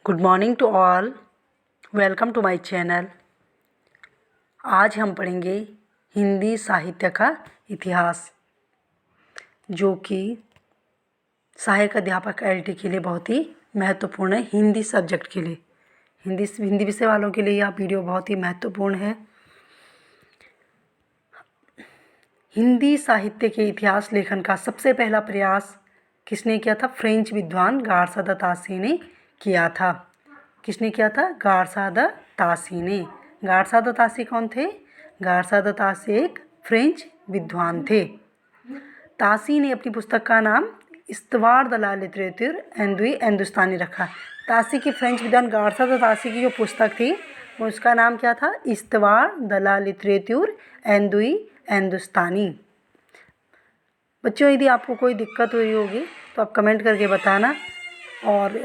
Good morning to all, welcome to my channel. आज हम पढ़ेंगे हिंदी साहित्य का इतिहास, जो कि सहायक अध्यापक एलटी के लिए बहुत ही महत्वपूर्ण है। हिंदी सब्जेक्ट के लिए, हिंदी विषय वालों के लिए यह वीडियो बहुत ही महत्वपूर्ण है। हिंदी साहित्य के इतिहास लेखन का सबसे पहला प्रयास किसने किया था? फ्रेंच विद्वान गारसा द तासी ने किया था। किसने किया था? गारसा द तासी ने। गारसा द तासी कौन थे? गारसा द तासी एक फ्रेंच विद्वान थे। तासी ने अपनी पुस्तक का नाम इस्तवार द ला लिटरेचर एंदुई हिंदुस्तानी रखा। तासी की फ्रेंच विद्वान गारसा द तासी की जो पुस्तक थी उसका नाम क्या था? इस्तवार द ला लिटरेचर एंदुई हिंदुस्तानी। बच्चों, यदि आपको कोई दिक्कत हुई होगी तो आप कमेंट करके बताना, और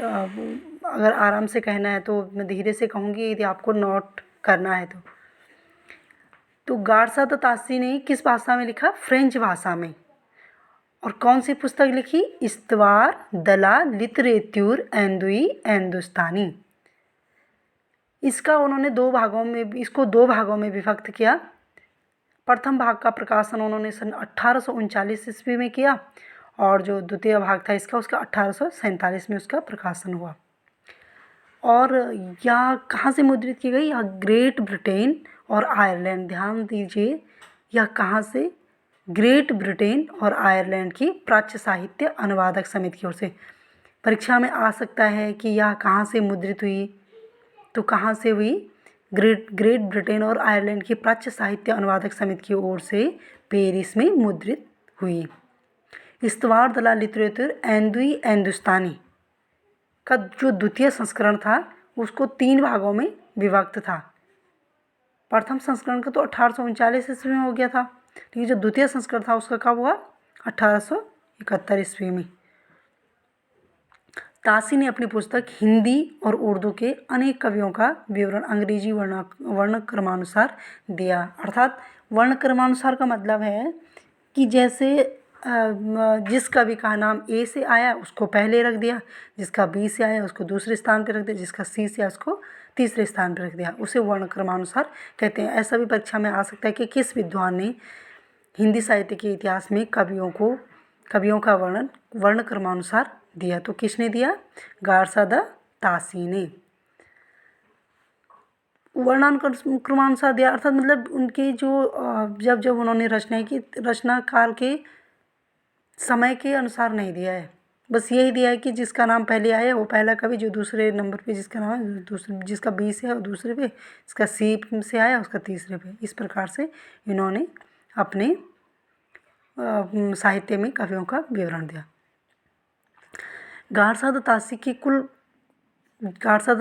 अगर आराम से कहना है तो मैं धीरे से कहूँगी, यदि आपको नोट करना है तो गारसा द तासी ने किस भाषा में लिखा? फ्रेंच भाषा में। और कौन सी पुस्तक लिखी? इस्तवार द ला लिटरेचर एंदुई हिंदुस्तानी। इसको दो भागों में विभक्त किया। प्रथम भाग का प्रकाशन उन्होंने सन 1839 ईस्वी में किया, और जो द्वितीय भाग था उसका 1847 में उसका प्रकाशन हुआ। और यह कहाँ से मुद्रित की गई? यह ग्रेट ब्रिटेन और आयरलैंड, ध्यान दीजिए, यह कहाँ से? ग्रेट ब्रिटेन और आयरलैंड की प्राच्य साहित्य अनुवादक समिति की ओर से। परीक्षा में आ सकता है कि यह कहाँ से मुद्रित हुई, तो कहाँ से हुई? ग्रेट ब्रिटेन और आयरलैंड की प्राच्य साहित्य अनुवादक समिति की ओर से पेरिस में मुद्रित हुई। इस्तवार द ला लिटरेचर एंदुई हिंदुस्तानी का जो द्वितीय संस्करण था उसको 3 भागों में विभक्त था। प्रथम संस्करण का तो 1839 ईस्वी में हो गया था, लेकिन जो द्वितीय संस्करण था उसका कब हुआ? 1871 ईस्वी में। तासी ने अपनी पुस्तक हिंदी और उर्दू के अनेक कवियों का विवरण अंग्रेजी वर्ण क्रमानुसार दिया। अर्थात वर्ण क्रमानुसार का मतलब है कि जैसे जिस कवि का नाम ए से आया उसको पहले रख दिया, जिसका बी से आया उसको दूसरे स्थान पर रख दिया, जिसका सी से आया उसको तीसरे स्थान पर रख दिया, उसे वर्ण क्रमानुसार कहते हैं। ऐसा भी परीक्षा में आ सकता है कि किस विद्वान ने हिंदी साहित्य के इतिहास में कवियों का वर्णन वर्ण क्रमानुसार दिया, तो किसने दिया? गारसा द तासी ने वर्णानुक्रमानुसार दिया। अर्थात मतलब उनके जो जब उन्होंने रचनाएं की, रचना काल के समय के अनुसार नहीं दिया है, बस यही दिया है कि जिसका नाम पहले आया वो पहला कवि, जो दूसरे नंबर पे जिसका नाम है दूसरे, जिसका बी से है वो दूसरे पे, जिसका सी से आया उसका तीसरे पे। इस प्रकार से इन्होंने अपने साहित्य में कवियों का विवरण दिया। गारसा द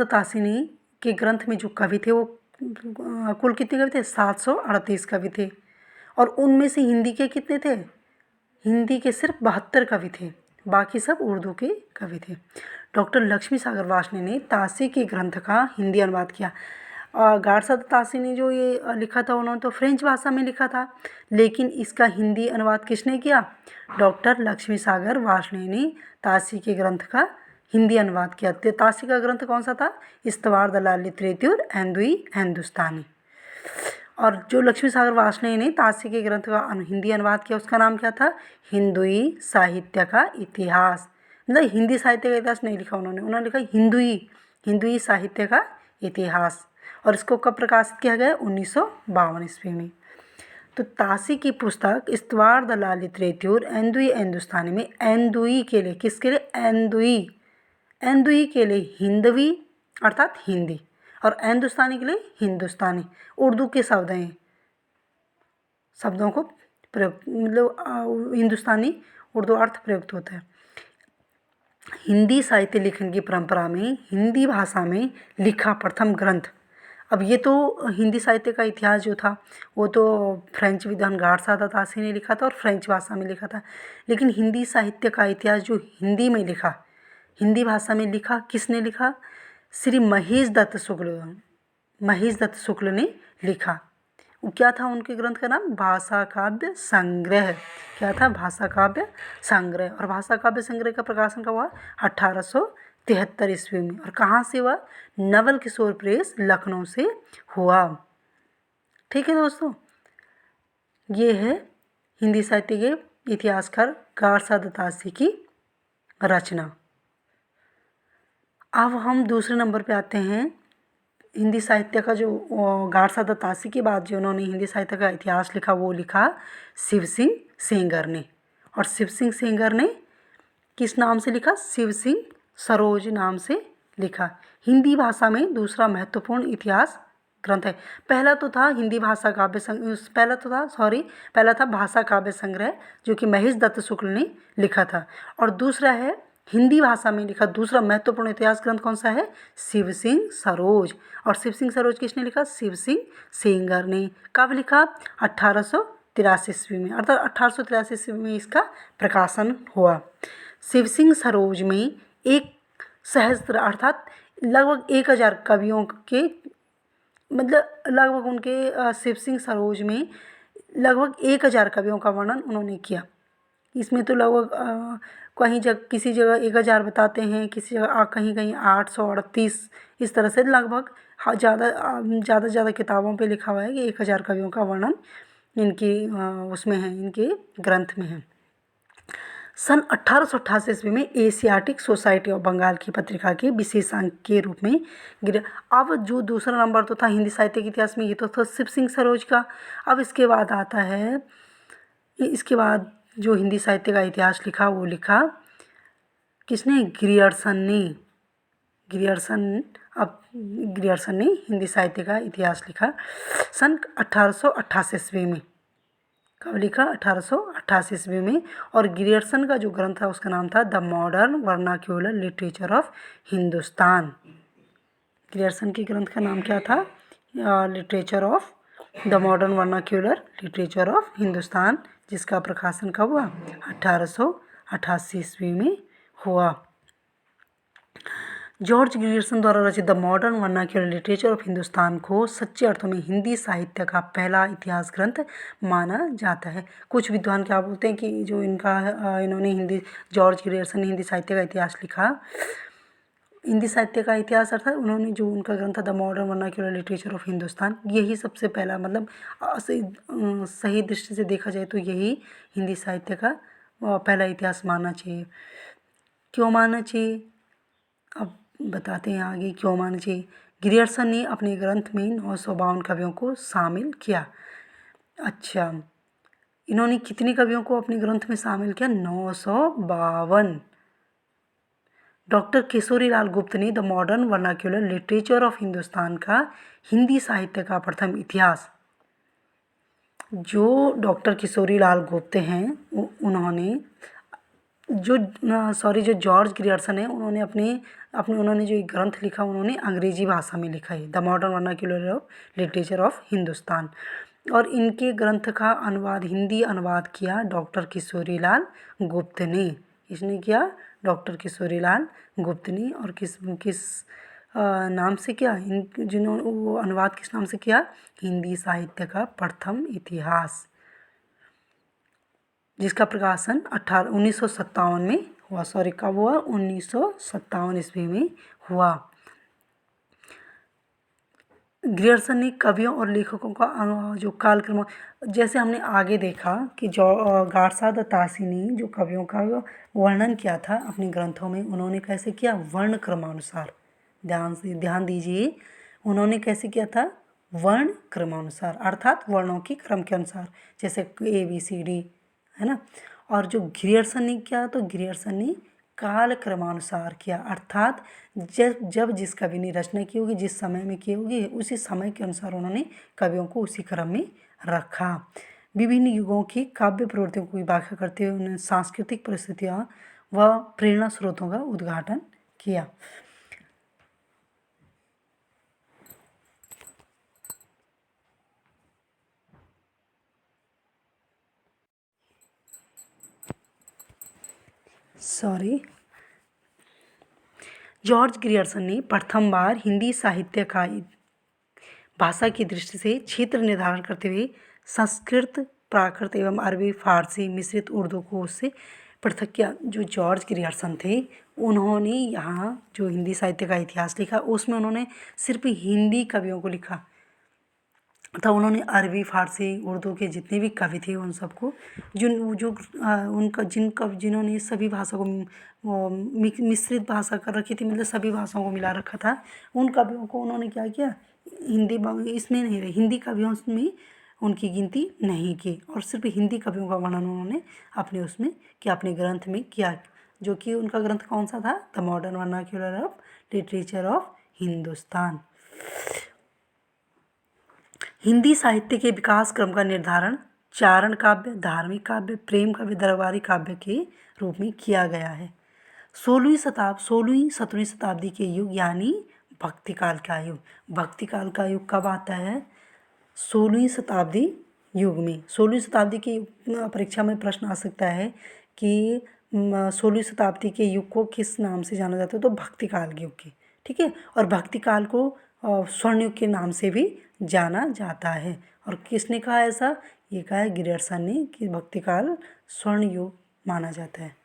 तासी ने के ग्रंथ में जो कवि थे वो कुल कितने कवि थे? 738 कवि थे, और उनमें से हिंदी के कितने थे? हिंदी के सिर्फ 72 कवि थे, बाकी सब उर्दू के कवि थे। डॉक्टर लक्ष्मी सागर वार्ष्णेय ने तासी के ग्रंथ का हिंदी अनुवाद किया। गारसा द तासी ने जो ये लिखा था उन्होंने तो फ्रेंच भाषा में लिखा था, लेकिन इसका हिंदी अनुवाद किसने किया? डॉक्टर लक्ष्मी सागर वार्ष्णेय ने तासी के ग्रंथ का हिंदी अनुवाद किया। तासी का ग्रंथ कौन सा था? इस्तवार द ला लिटरेचर एंदुई हिंदुस्तानी। और जो लक्ष्मी सागर वार्ष्णेय ने तासी के ग्रंथ का हिंदी अनुवाद किया उसका नाम क्या था? हिंदुई साहित्य का इतिहास। मतलब हिंदी साहित्य का इतिहास नहीं लिखा उन्होंने लिखा हिंदुई साहित्य का इतिहास। और इसको कब प्रकाशित किया गया? 1952 ईस्वी में। तो तासी की पुस्तक इस्तवार द ला लिटरेचर एंदुई हिंदुस्तानी में एंदुई के लिए, किसके लिए? एंदुई के लिए हिंदवी अर्थात हिंदी, और हिंदुस्तानी के लिए हिंदुस्तानी, उर्दू के शब्द हैं, शब्दों को प्रयोग मतलब हिंदुस्तानी उर्दू अर्थ प्रयुक्त होता है। हिंदी साहित्य लेखन की परंपरा में हिंदी भाषा में लिखा प्रथम ग्रंथ। अब ये तो हिंदी साहित्य का इतिहास जो था वो तो फ्रेंच विद्वान गारसा द तासी ने लिखा था और फ्रेंच भाषा में लिखा था, लेकिन हिंदी साहित्य का इतिहास जो हिंदी में लिखा, हिंदी भाषा में लिखा, किसने लिखा? श्री महेश दत्त शुक्ल ने लिखा। वो क्या था उनके ग्रंथ का नाम? भाषा काव्य संग्रह। क्या था? भाषा काव्य संग्रह। और भाषा काव्य संग्रह का प्रकाशन कब हुआ? 1973 ईस्वी में। और कहाँ से हुआ? नवल किशोर प्रेस, लखनऊ से हुआ। ठीक है दोस्तों, ये है हिंदी साहित्य के इतिहासकार गारसा दत्तासी की रचना। अब हम दूसरे नंबर पे आते हैं। हिंदी साहित्य का जो गारसा दत्तासी के बाद जो उन्होंने हिंदी साहित्य का इतिहास लिखा वो लिखा शिव सिंह सेंगर ने। और शिव सिंह सेंगर ने किस नाम से लिखा? शिव सिंह सरोज नाम से लिखा। हिंदी भाषा में दूसरा महत्वपूर्ण इतिहास ग्रंथ है। पहला तो था हिंदी भाषा काव्य पहला था भाषा काव्य संग्रह जो कि महेश दत्त शुक्ल ने लिखा था। और दूसरा है हिंदी भाषा में लिखा दूसरा महत्वपूर्ण इतिहास ग्रंथ कौन सा है? शिव सिंह सरोज। और शिव सिंह सरोज किसने लिखा? शिव सिंह सेंगर ने। कब लिखा? 1883 ईस्वी में, अर्थात 1883 ईस्वी में इसका प्रकाशन हुआ। शिव सिंह सरोज में एक सहस्त्र अर्थात लगभग 1000 कवियों के लगभग उनके शिव सिंह सरोज में लगभग 1000 कवियों का वर्णन उन्होंने किया। इसमें तो लगभग कहीं किसी जगह 1000 बताते हैं, किसी जगह कहीं कहीं 838, इस तरह से लगभग ज़्यादा किताबों पे लिखा हुआ है कि 1000 कवियों का वर्णन इनकी उसमें है, इनके ग्रंथ में है। सन 1888 ईस्वी में एशियाटिक सोसाइटी ऑफ बंगाल की पत्रिका के विशेषांक के रूप में अब जो दूसरा नंबर तो था हिंदी साहित्य के इतिहास में, ये तो था शिव सिंह सरोज का। अब इसके बाद आता है, इसके बाद जो हिंदी साहित्य का इतिहास लिखा वो लिखा किसने? ग्रियर्सन ने। ग्रियर्सन ने हिंदी साहित्य का इतिहास लिखा सन 1888 ईस्वी में। कब लिखा? 1888 ईस्वी में। और ग्रियर्सन का जो ग्रंथ था उसका नाम था the modern vernacular literature of Hindustan. Grierson के ग्रंथ का नाम क्या था? The modern vernacular literature of Hindustan, जिसका प्रकाशन कब हुआ? 1888 ईस्वी में हुआ। जॉर्ज ग्रियर्सन द्वारा रचित the modern vernacular literature of Hindustan को सच्चे अर्थों में हिंदी साहित्य का पहला इतिहास ग्रंथ माना जाता है। कुछ विद्वान क्या बोलते हैं कि जो इन्होंने जॉर्ज ग्रियर्सन ने हिंदी साहित्य का इतिहास लिखा, हिंदी साहित्य का इतिहास अर्थात उन्होंने जो उनका ग्रंथ था the modern vernacular literature of Hindustan, यही सबसे पहला सही दृष्टि से देखा जाए तो यही हिंदी साहित्य का पहला इतिहास मानना चाहिए। क्यों मानना चाहिए? अब बताते हैं आगे क्यों मानना चाहिए। ग्रियर्सन ने अपने ग्रंथ में 952 कवियों को शामिल किया। अच्छा, इन्होंने कितने कवियों को अपने ग्रंथ में शामिल किया? 952। डॉक्टर किशोरीलाल गुप्त ने the modern vernacular literature of Hindustan का हिंदी साहित्य का प्रथम इतिहास, जो डॉक्टर किशोरीलाल गुप्त हैं उन्होंने जो जॉर्ज ग्रियर्सन है उन्होंने जो एक ग्रंथ लिखा उन्होंने अंग्रेजी भाषा में लिखा है the modern vernacular literature of Hindustan. और इनके ग्रंथ का हिंदी अनुवाद किया डॉक्टर किशोरीलाल गुप्त ने। इसने किया डॉक्टर किशोरीलाल गुप्त ने। और किस नाम से किया? जिन्होंने वो अनुवाद किस नाम से किया? हिंदी साहित्य का प्रथम इतिहास, जिसका प्रकाशन 1957 में हुआ। कब हुआ? 1957 ईस्वी में हुआ। ग्रियर्सन ने कवियों और लेखकों का जो कालक्रम, जैसे हमने आगे देखा कि जो गारसा दत्तासी ने जो कवियों का वर्णन किया था अपने ग्रंथों में, उन्होंने कैसे किया? वर्ण क्रमानुसार। ध्यान दीजिए, उन्होंने कैसे किया था? वर्ण क्रमानुसार, अर्थात वर्णों की क्रम के अनुसार, जैसे ABCD है ना। और जो ग्रियर्सन ने किया तो ग्रियर्सन ने काल क्रमानुसार किया, अर्थात जब जिस कवि ने रचना की होगी, जिस समय में की होगी, उसी समय के अनुसार उन्होंने कवियों को उसी क्रम में रखा। विभिन्न युगों की काव्य प्रवृत्तियों की व्याख्या करते हुए उन्होंने सांस्कृतिक परिस्थितियाँ व प्रेरणा स्रोतों का उद्घाटन किया। जॉर्ज ग्रियर्सन ने प्रथम बार हिंदी साहित्य का भाषा की दृष्टि से क्षेत्र निर्धारण करते हुए संस्कृत, प्राकृत एवं अरबी, फारसी मिश्रित उर्दू को उससे पृथक किया। जो जॉर्ज ग्रियर्सन थे उन्होंने यहाँ जो हिंदी साहित्य का इतिहास लिखा उसमें उन्होंने सिर्फ हिंदी कवियों को लिखा तथा उन्होंने अरबी फारसी उर्दू के जितने भी कवि थे उन सबको जिन्होंने सभी भाषा को मिश्रित भाषा कर रखी थी, मतलब सभी भाषाओं को मिला रखा था, उन कवियों को उन्होंने क्या किया, इसमें नहीं रहे, हिंदी कवियों में उनकी गिनती नहीं की और सिर्फ हिंदी कवियों का वर्णन उन्होंने अपने उसमें किया, अपने ग्रंथ में किया, जो कि उनका ग्रंथ कौन सा था, the modern vernacular of literature of Hindustan. Hindi साहित्य के विकास क्रम का निर्धारण चारण काव्य, धार्मिक काव्य, प्रेम काव्य, दरबारी काव्य के रूप में किया गया है। 16वीं-17वीं शताब्दी के युग यानी भक्ति काल का युग। भक्ति काल का युग कब आता है, 16वीं शताब्दी युग में। 16वीं शताब्दी की परीक्षा में प्रश्न आ सकता है कि 16वीं शताब्दी के युग को किस नाम से जाना जाता है, तो भक्ति काल के युग के, ठीक है। और भक्ति काल को स्वर्ण युग के नाम से भी जाना जाता है। और किसने कहा ऐसा, ये कहा है ग्रियर्सन ने कि भक्ति काल स्वर्ण युग माना जाता है।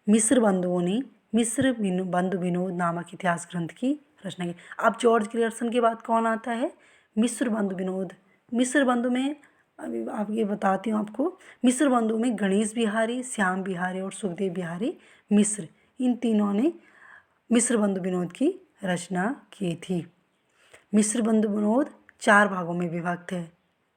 मिस्र बंधुओं ने मिस्र बंधु विनोद नामक इतिहास ग्रंथ की रचना की। अब जॉर्ज ग्रियर्सन के बाद कौन आता है, मिस्र बंधु विनोद। मिस्र बंधु में अभी आप ये बताती हूँ आपको, मिस्र बंधु में गणेश बिहारी, श्याम बिहारी और सुखदेव बिहारी मिस्र, इन तीनों ने मिस्र बंधु विनोद की रचना की थी। मिस्र बंधु विनोद 4 भागों में विभक्त है।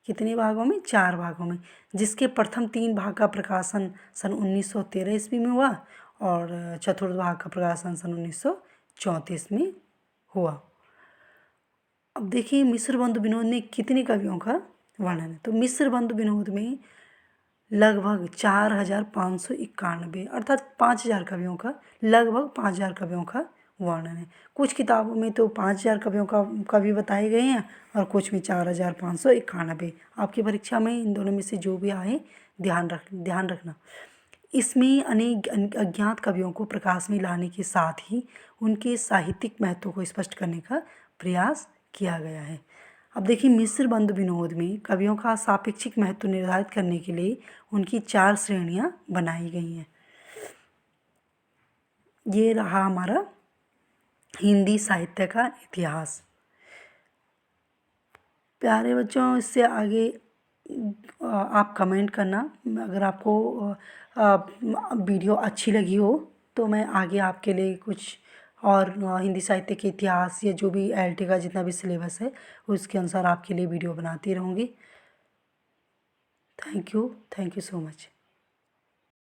कितने भागों में, 4 भागों में, जिसके प्रथम 3 भाग का प्रकाशन सन 1913 ईस्वी में हुआ और चतुर्थ भाग का प्रकाशन सन 1934 में हुआ। अब देखिए मिस्र बंधु विनोद ने कितने कवियों का वर्णन है, तो मिस्र बंधु विनोद में लगभग 4591 अर्थात 5000 कवियों का, लगभग 5000 कवियों का वर्णन है। कुछ किताबों में तो 5000 कवियों का कवि बताए गए हैं और कुछ में 4591। आपकी परीक्षा में इन दोनों में से जो भी आए ध्यान रखना। इसमें अनेक अज्ञात कवियों को प्रकाश में लाने के साथ ही उनके साहित्यिक महत्व को स्पष्ट करने का प्रयास किया गया है। अब देखिए मिस्र बंधु विनोद में कवियों का सापेक्षिक महत्व निर्धारित करने के लिए उनकी 4 श्रेणियां बनाई गई हैं। ये रहा हमारा हिंदी साहित्य का इतिहास। प्यारे बच्चों, इससे आगे आप कमेंट करना, अगर आपको वीडियो अच्छी लगी हो तो मैं आगे आपके लिए कुछ और हिंदी साहित्य के इतिहास या जो भी एलटी का जितना भी सिलेबस है उसके अनुसार आपके लिए वीडियो बनाती रहूँगी। Thank you so much.